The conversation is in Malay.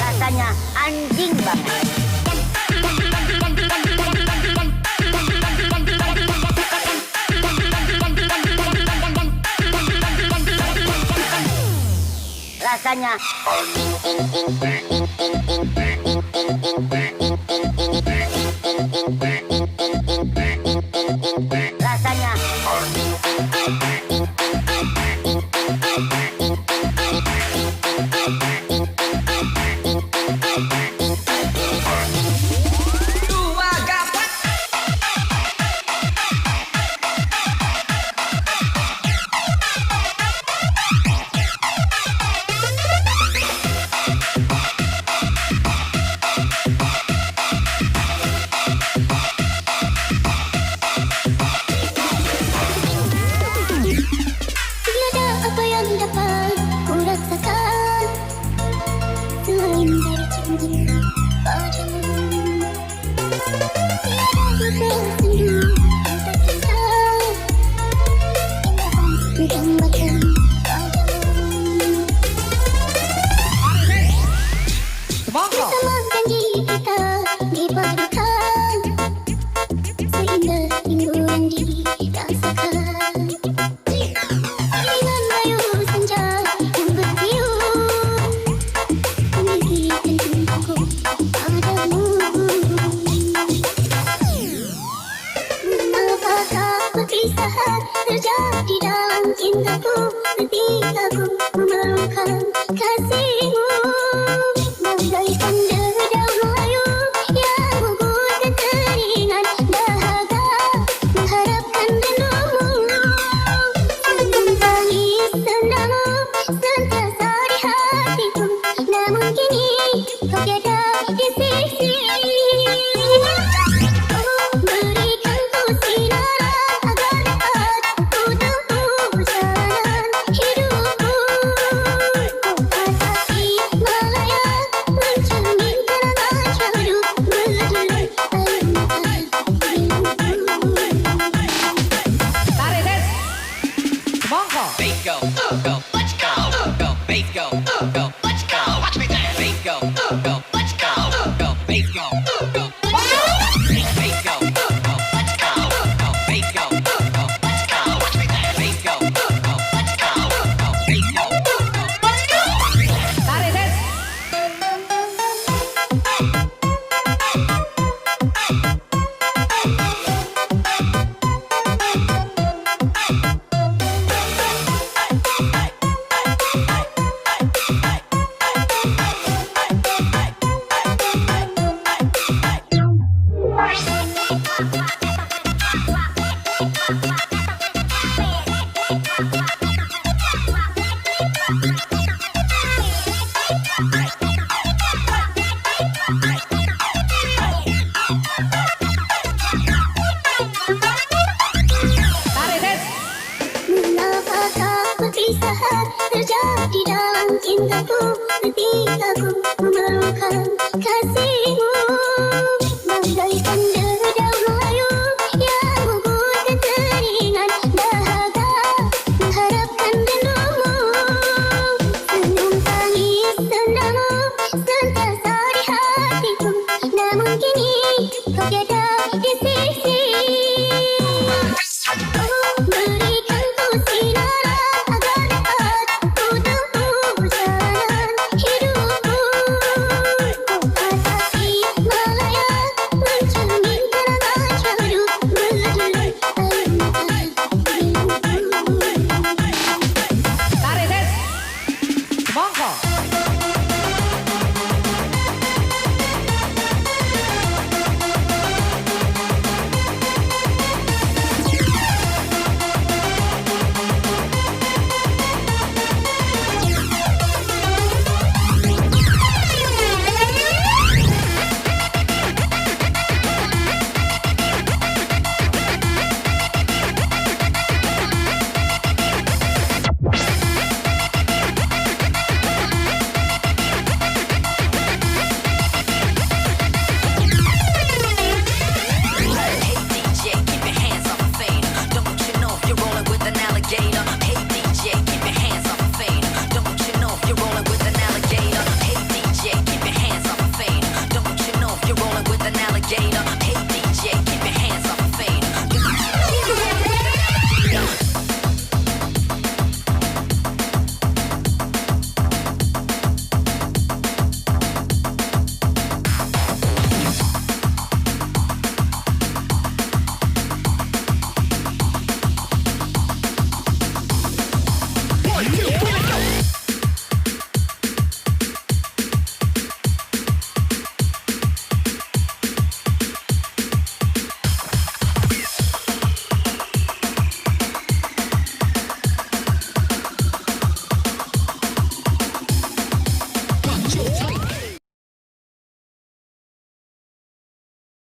Rasanya anjing banget. Rasanya rasanya tiada apa yang dapat ku rasakan selain dari cinta padamu. Tiada bersenyum untuk kita yang dambakan padamu. Bersama janji kita dipadukan seindah rindu yang dirasakan. Dengan layu senja yang bertiup menggigitkan cintaku padamu. Apakah perpisahan terjadi dalam cintaku ketika ku memerlukan kasihmu? Bagaikan dedaunan layu yang menggugurkan keringat dahaga mengharapkan rindumu. Tangis sendamu sentiasa di hatiku, namun kini kau tiada di sisi. Berikan ku sinaran agar dapat ku tempuh jalan hidupku. Hati Malaya mencerminkan ajaru berdua air mata rindu. Tarik, Des. Monggo. Bass go, go, let's go, go, bass go, go, let's go, watch me dance. Bass go, go, let's go, go, bass go, go, let's go. Bass go, go, let's go, go, bass go, go, let's go, watch me dance. Bass go, go, let's go, go, bass go, go, let's go. Tarik, Des. Tarik, Des. Mengapakah perpisahan terjadi dalam cintaku ketika ku memerlukan kasihmu?